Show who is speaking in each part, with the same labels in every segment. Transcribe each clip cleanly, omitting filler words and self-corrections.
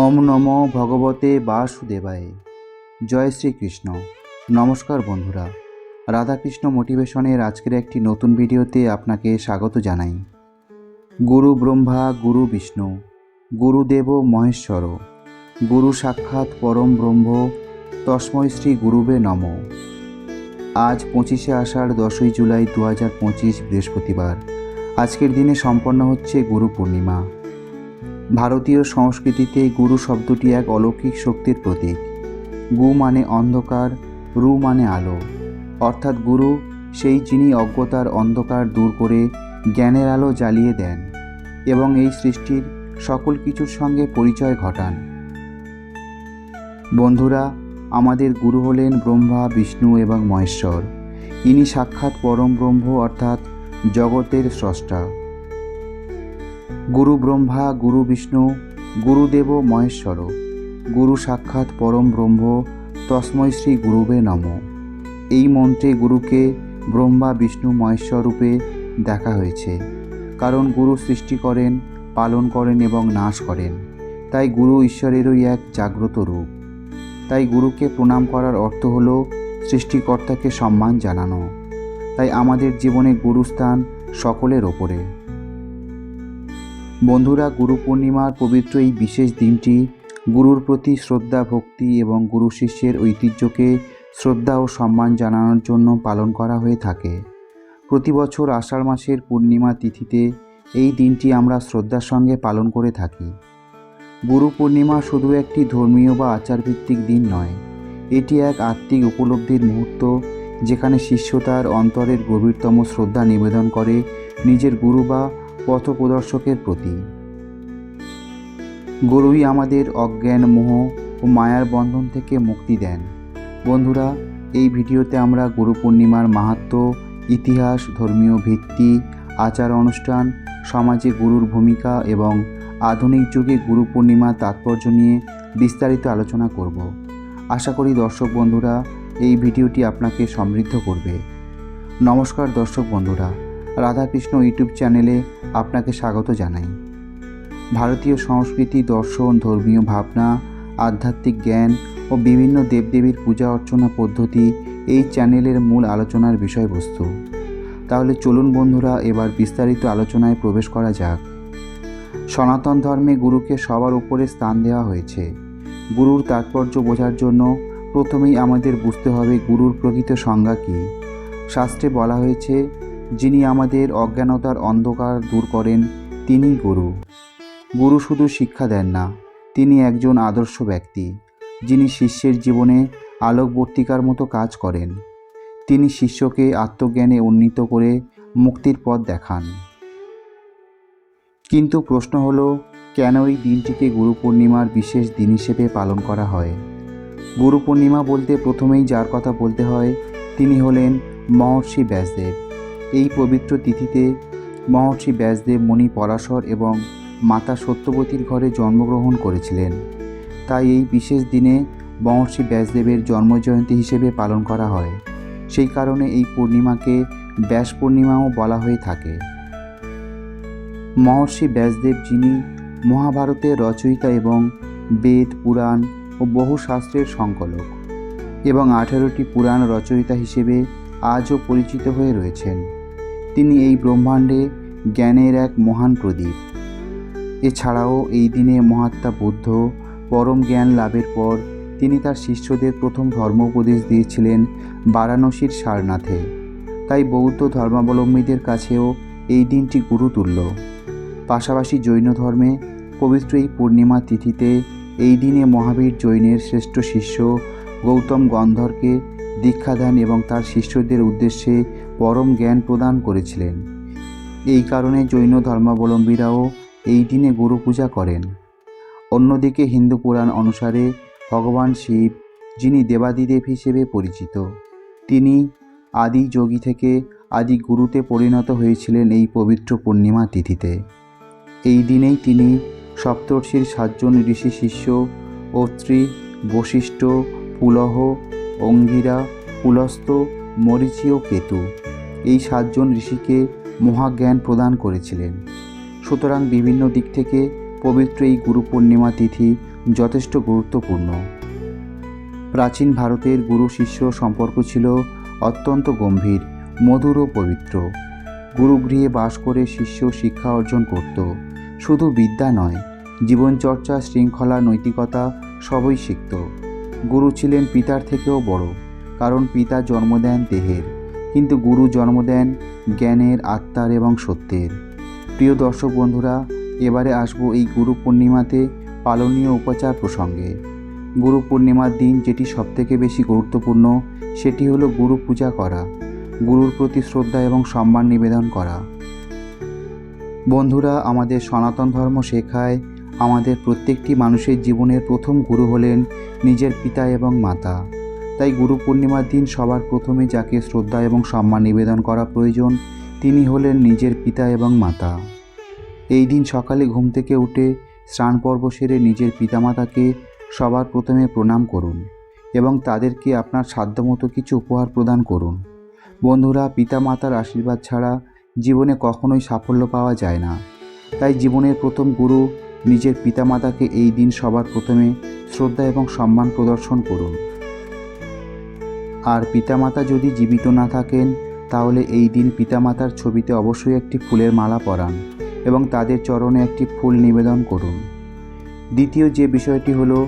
Speaker 1: ওম নমো ভগবতে বাসুদেবায়। জয় শ্রীকৃষ্ণ। নমস্কার বন্ধুরা, রাধাকৃষ্ণ মোটিভেশনের আজকের একটি নতুন ভিডিওতে আপনাকে স্বাগত জানাই। গুরু ব্রহ্মা গুরু বিষ্ণু গুরুদেব মহেশ্বর, গুরু সাক্ষাৎ পরম ব্রহ্ম, তস্মৈ শ্রী গুরুবে নমঃ। আজ 25শে আষাঢ় 10ই জুলাই 2025 বৃহস্পতিবার। আজকের দিনে সম্পন্ন হচ্ছে গুরু পূর্ণিমা। ভারতীয় সংস্কৃতিতে গুরু শব্দটি এক অলৌকিক শক্তির প্রতীক। গু মানে অন্ধকার, রু মানে আলো, অর্থাৎ গুরু সেই যিনি অজ্ঞতার অন্ধকার দূর করে জ্ঞানের আলো জ্বালিয়ে দেন এবং এই সৃষ্টির সকল কিছুর সঙ্গে পরিচয় ঘটান। বন্ধুরা, আমাদের গুরু হলেন ব্রহ্মা, বিষ্ণু এবং মহেশ্বর। ইনি সাক্ষাৎ পরম ব্রহ্ম অর্থাৎ জগতের স্রষ্টা। গুরু ব্রহ্মা গুরু বিষ্ণু গুরুদেব মহেশ্বর, গুরু সাক্ষাৎ পরম ব্রহ্ম, তস্মৈ শ্রী গুরুবে নমঃ। এই মন্ত্রে গুরুকে ব্রহ্মা বিষ্ণু মহেশ্বর রূপে দেখা হয়েছে, কারণ গুরু সৃষ্টি করেন, পালন করেন এবং নাশ করেন। তাই গুরু ঈশ্বরেরই এক জাগ্রত রূপ। তাই গুরুকে প্রণাম করার অর্থ হল সৃষ্টিকর্তাকে সম্মান জানানো। তাই আমাদের জীবনে গুরুস্থান সকলের ওপরে। বন্ধুরা, গুরু পূর্ণিমার পবিত্র এই বিশেষ দিনটি গুরুর প্রতি শ্রদ্ধা, ভক্তি এবং গুরু শিষ্যের ঐতিহ্যকে শ্রদ্ধা ও সম্মান জানানোর জন্য পালন করা হয়ে থাকে। প্রতি বছর আষাঢ় মাসের পূর্ণিমা তিথিতে এই দিনটি আমরা শ্রদ্ধার সঙ্গে পালন করে থাকি। গুরু পূর্ণিমা শুধু একটি ধর্মীয় বা আচারভিত্তিক দিন নয়, এটি এক আত্মিক উপলব্ধির মুহূর্ত, যেখানে শিষ্য তার অন্তরের গভীরতম শ্রদ্ধা নিবেদন করে নিজের গুরু বা পথপ্রদর্শকের প্রতি। গুরুই আমাদের অজ্ঞান, মোহ ও মায়ার বন্ধন থেকে মুক্তি দেন। বন্ধুরা, এই ভিডিওতে আমরা গুরু পূর্ণিমার মাহাত্ম্য, ইতিহাস, ধর্মীয় ভিত্তি, আচার অনুষ্ঠান, সমাজে গুরুর ভূমিকা এবং আধুনিক যুগে গুরু পূর্ণিমার তাৎপর্য নিয়ে বিস্তারিত আলোচনা করব। আশা করি দর্শক বন্ধুরা এই ভিডিওটি আপনাকে সমৃদ্ধ করবে। নমস্কার দর্শক বন্ধুরা, রাধাকৃষ্ণ ইউটিউব চ্যানেলে আপনাকে স্বাগত জানাই। ভারতীয় সংস্কৃতি, দর্শন, ধর্মীয় ভাবনা, আধ্যাত্মিক জ্ঞান ও বিভিন্ন দেবদেবীর পূজা অর্চনা পদ্ধতি এই চ্যানেলের মূল আলোচনার বিষয়বস্তু। তাহলে চলুন বন্ধুরা, এবার বিস্তারিত আলোচনায় প্রবেশ করা যাক। সনাতন ধর্মে গুরুকে সবার উপরে স্থান দেওয়া হয়েছে। গুরুর তাৎপর্য বোঝার জন্য প্রথমেই আমাদের বুঝতে হবে গুরুর প্রকৃত সংজ্ঞা কী। শাস্ত্রে বলা হয়েছে, যিনি আমাদের অজ্ঞানতার অন্ধকার দূর করেন তিনিই গুরু। গুরু শুধু শিক্ষা দেন না, তিনি একজন আদর্শ ব্যক্তি, যিনি শিষ্যের জীবনে আলোকবর্তিকার মতো কাজ করেন। তিনি শিষ্যকে আত্মজ্ঞানে উন্নীত করে মুক্তির পথ দেখান। কিন্তু প্রশ্ন হলো, কেন এই দিনটিকে গুরু পূর্ণিমার বিশেষ দিন হিসেবে পালন করা হয়? গুরু পূর্ণিমা বলতে প্রথমেই যার কথা বলতে হয় তিনি হলেন মহর্ষি ব্যাসদেব। এই পবিত্র তিথিতে মহর্ষি ব্যাসদেব মুনি পরাশর এবং মাতা সত্যবতীর ঘরে জন্মগ্রহণ করেছিলেন। তাই এই বিশেষ দিনে মহর্ষি ব্যাসদেবের জন্মজয়ন্তী হিসেবে পালন করা হয়। সেই কারণে এই পূর্ণিমাকে ব্যাস পূর্ণিমাও বলা হয়ে থাকে। মহর্ষি ব্যাসদেব, যিনি মহাভারতের রচয়িতা এবং বেদ, পুরাণ ও বহু শাস্ত্রের সংকলক এবং 18টি পুরাণ রচয়িতা হিসেবে আজও পরিচিত হয়ে রয়েছেন। তিনি এই ব্রহ্মাণ্ডে জ্ঞানের এক মহান প্রদীপ। এছাড়াও এই দিনে মহাত্মা বুদ্ধ পরম জ্ঞান লাভের পর তিনি তার শিষ্যদের প্রথম ধর্মোপদেশ দিয়েছিলেন বারাণসীর সারনাথে। তাই বৌদ্ধ ধর্মাবলম্বীদের কাছেও এই দিনটি গুরুতুল্য। পাশাপাশি জৈন ধর্মে পবিত্র এই পূর্ণিমা তিথিতে এই দিনে মহাবীর জৈনের শ্রেষ্ঠ শিষ্য গৌতম গন্ধর্বকে দীক্ষা দেন এবং তার শিষ্যদের উদ্দেশ্যে পরম জ্ঞান প্রদান করেছিলেন। এই কারণে জৈন ধর্মাবলম্বীরাও এই দিনে গুরু পূজা করেন। অন্যদিকে হিন্দু পুরাণ অনুসারে ভগবান শিব, যিনি দেবাদিদেব হিসেবে পরিচিত, তিনি আদি যোগী থেকে আদি গুরুতে পরিণত হয়েছিলেন এই পবিত্র পূর্ণিমা তিথিতে। এই দিনেই তিনি সপ্তর্ষির 7জন ঋষি শিষ্য অত্রি, বশিষ্ঠ, পুলহ, অঙ্গিরা, পুলস্ত্য, মরীচি ও কেতু এই 7জন ঋষিকে মহাজ্ঞান প্রদান করেছিলেন। সুতরাং বিভিন্ন দিক থেকে পবিত্র এই গুরু পূর্ণিমা তিথি যথেষ্ট গুরুত্বপূর্ণ। প্রাচীন ভারতের গুরু শিষ্য সম্পর্ক ছিল অত্যন্ত গম্ভীর, মধুর ও পবিত্র। গুরুগৃহে বাস করে শিষ্য শিক্ষা অর্জন করত। শুধু বিদ্যা নয়, জীবনচর্চা, শৃঙ্খলা, নৈতিকতা সবই শিখত। গুরু ছিলেন পিতার থেকেও বড়, কারণ পিতা জন্ম দেন দেহের, কিন্তু গুরু জন্ম দেন জ্ঞানের, আত্মার এবং সত্যের। প্রিয় দর্শক বন্ধুরা, এবারে আসবো এই গুরু পূর্ণিমাতে পালনীয় উপাচার প্রসঙ্গে। গুরু পূর্ণিমার দিন যেটি সবথেকে বেশি গুরুত্বপূর্ণ সেটি হলো গুরু পূজা করা, গুরুর প্রতি শ্রদ্ধা এবং সম্মান নিবেদন করা। বন্ধুরা, আমাদের সনাতন ধর্ম শেখায় আমাদের প্রত্যেকটি মানুষের জীবনের প্রথম গুরু হলেন নিজের পিতা এবং মাতা। তাই গুরু পূর্ণিমার দিন সবার প্রথমে যাকে শ্রদ্ধা এবং সম্মান নিবেদন করা প্রয়োজন তিনি হলেন নিজের পিতা এবং মাতা। এই দিন সকালে ঘুম থেকে উঠে স্নান পর্ব সেরে নিজের পিতামাতাকে সবার প্রথমে প্রণাম করুন এবং তাদেরকে আপনার সাধ্যমতো কিছু উপহার প্রদান করুন। বন্ধুরা, পিতামাতার আশীর্বাদ ছাড়া জীবনে কখনোই সাফল্য পাওয়া যায় না। তাই জীবনের প্রথম গুরু নিজের পিতামাতাকে এই দিন সবার প্রথমে শ্রদ্ধা এবং সম্মান প্রদর্শন করুন। আর পিতামাতা যদি জীবিত না থাকেন তাহলে এই দিন পিতামাতার ছবিতে অবশ্যই একটি ফুলের মালা পরান এবং তাদের চরণে একটি ফুল নিবেদন করুন। দ্বিতীয় যে বিষয়টি হলো,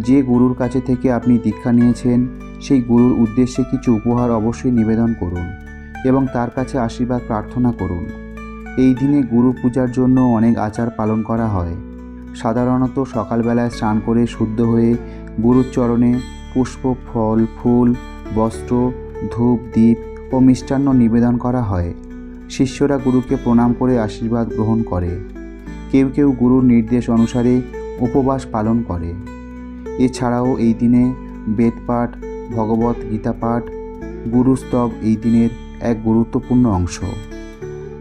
Speaker 1: যে গুরুর কাছে থেকে আপনি দীক্ষা নিয়েছেন সেই গুরুর উদ্দেশ্যে কিছু উপহার অবশ্যই নিবেদন করুন এবং তার কাছে আশীর্বাদ প্রার্থনা করুন। এই দিনে গুরু পূজার জন্য অনেক আচার পালন করা হয়। সাধারণত সকালবেলায় স্নান করে শুদ্ধ হয়ে গুরুর চরণে পুষ্প, ফল, ফুল, বস্ত্র, ধূপ, দীপ ও মিষ্টান্ন নিবেদন করা হয়। শিষ্যরা গুরুকে প্রণাম করে আশীর্বাদ গ্রহণ করে। কেউ কেউ গুরুর নির্দেশ অনুসারে উপবাস পালন করে। এছাড়াও এই দিনে বেদপাঠ, ভগবত গীতা পাঠ, গুরুস্তব এই দিনের এক গুরুত্বপূর্ণ অংশ।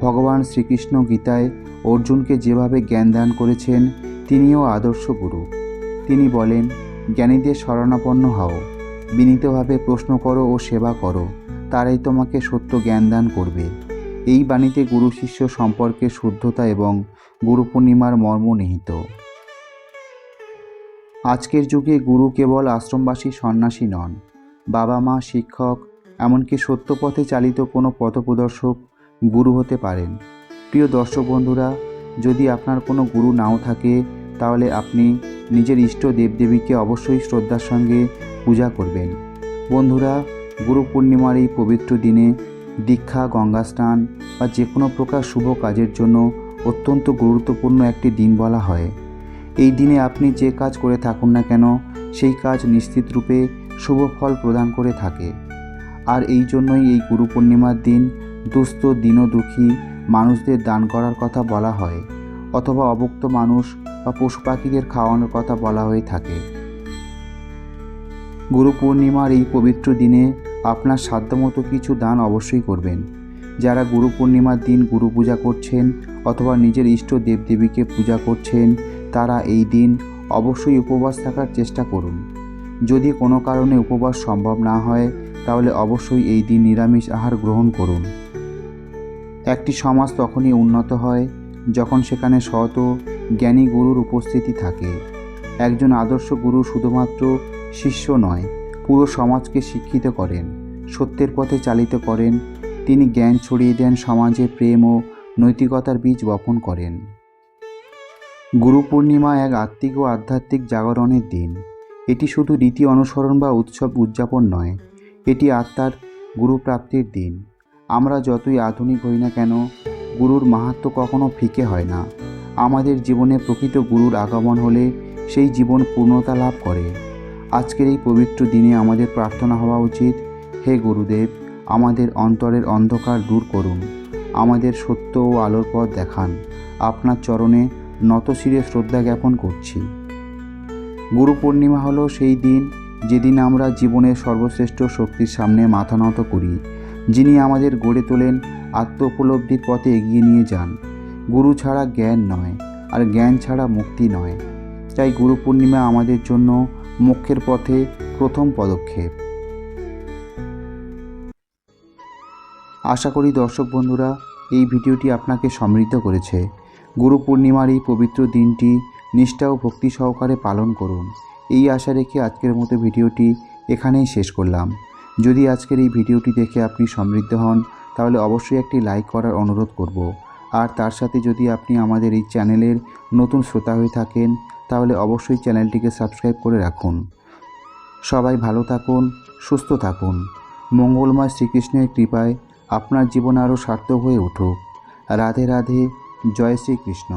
Speaker 1: ভগবান শ্রীকৃষ্ণ গীতায় অর্জুনকে যেভাবে জ্ঞান দান করেছেন তিনিও আদর্শ গুরু। তিনি বলেন, জ্ঞানীদের শরণাপন্ন হও, বিনীতভাবে প্রশ্ন করো ও সেবা করো, তারাই তোমাকে সত্য জ্ঞান দান করবে। এই বাণীতে গুরু শিষ্য সম্পর্কের শুদ্ধতা এবং গুরু পূর্ণিমার মর্ম নিহিত। আজকের যুগে গুরু কেবল আশ্রমবাসী সন্ন্যাসী নন, বাবা মা, শিক্ষক, এমনকি সত্য পথে চালিত কোনো পথপ্রদর্শক গুরু হতে পারেন। প্রিয় দর্শক বন্ধুরা, যদি আপনার কোনো গুরু নাও থাকে তাহলে আপনি নিজের ইষ্ট দেবদেবীকে অবশ্যই শ্রদ্ধার সঙ্গে পূজা করবেন। বন্ধুরা, গুরু পূর্ণিমার এই পবিত্র দিনে দীক্ষা, গঙ্গা স্নান বা যে কোনো প্রকার শুভ কাজের জন্য অত্যন্ত গুরুত্বপূর্ণ একটি দিন বলা হয়। এই দিনে আপনি যে কাজ করে থাকুন না কেন সেই কাজ নিশ্চিত রূপে শুভ ফল প্রদান করে থাকে। আর এই জন্যই এই গুরু পূর্ণিমার দিন দুস্থ, দীনদুঃখী মানুষদের দান করার কথা বলা হয়, অথবা অভুক্ত মানুষ বা পশু পাখিদের খাওয়ানোর কথা বলা হয়ে থাকে। গুরু পূর্ণিমার এই পবিত্র দিনে আপনার সাধ্যমতো কিছু দান অবশ্যই করবেন। যারা গুরু পূর্ণিমার দিন গুরু পূজা করছেন অথবা নিজের ইষ্ট দেবদেবীকে পূজা করছেন তারা এই দিন অবশ্যই উপবাস থাকার চেষ্টা করুন। যদি কোনো কারণে উপবাস সম্ভব না হয় তাহলে অবশ্যই এই দিন নিরামিষ আহার গ্রহণ করুন। একটি সমাজ তখনই উন্নত হয় যখন সেখানে সৎ ও জ্ঞানী গুরুর উপস্থিতি থাকে। একজন আদর্শ গুরু শুধুমাত্র শিষ্য নয়, পুরো সমাজকে শিক্ষিত করেন, সত্যের পথে চালিত করেন। তিনি জ্ঞান ছড়িয়ে দেন, সমাজে প্রেম ও নৈতিকতার বীজ বপন করেন। গুরু পূর্ণিমা এক আত্মিক ও আধ্যাত্মিক জাগরণের দিন। এটি শুধু রীতি অনুসরণ বা উৎসব উদযাপন নয়, এটি আত্মার গুরুপ্রাপ্তির দিন। আমরা যতই আধুনিক হই না কেন, গুরুর মাহাত্ম্য কখনো ফিকে হয় না। আমাদের জীবনে প্রকৃত গুরুর আগমন হলে সেই জীবন পূর্ণতা লাভ করে। আজকের এই পবিত্র দিনে আমাদের প্রার্থনা হওয়া উচিত, হে গুরুদেব, আমাদের অন্তরের অন্ধকার দূর করুন, আমাদের সত্য ও আলোর পথ দেখান। আপনার চরণে নতশিরে শ্রদ্ধা জ্ঞাপন করছি। গুরু পূর্ণিমা হলো সেই দিন যেদিন আমরা জীবনের সর্বশ্রেষ্ঠ শক্তির সামনে মাথা নত করি, যিনি আমাদের গড়ে তোলেন, আত্ম উপলব্ধির পথে এগিয়ে নিয়ে যান। গুরু ছাড়া জ্ঞান নয়, আর জ্ঞান ছাড়া মুক্তি নয়। তাই গুরু পূর্ণিমা আমাদের জন্য মোক্ষের পথে প্রথম পদক্ষেপ। আশা করি দর্শক বন্ধুরা এই ভিডিওটি আপনাকে সমৃদ্ধ করেছে। গুরু পূর্ণিমার এই পবিত্র দিনটি নিষ্ঠা ও ভক্তি সহকারে পালন করুন। এই আশা রেখে আজকের মতো ভিডিওটি এখানেই শেষ করলাম। যদি আজকের এই ভিডিওটি দেখে আপনি সমৃদ্ধ হন তাহলে অবশ্যই একটি লাইক করার অনুরোধ করব। আর তার সাথে যদি আপনি আমাদের এই চ্যানেলের নতুন শ্রোতা হয়ে থাকেন তাহলে অবশ্যই চ্যানেলটিকে সাবস্ক্রাইব করে রাখুন। সবাই ভালো থাকুন, সুস্থ থাকুন। মঙ্গলময় শ্রীকৃষ্ণের কৃপায় আপনার জীবন আরও সার্থক হয়ে উঠুক। রাধে রাধে, জয় শ্রীকৃষ্ণ।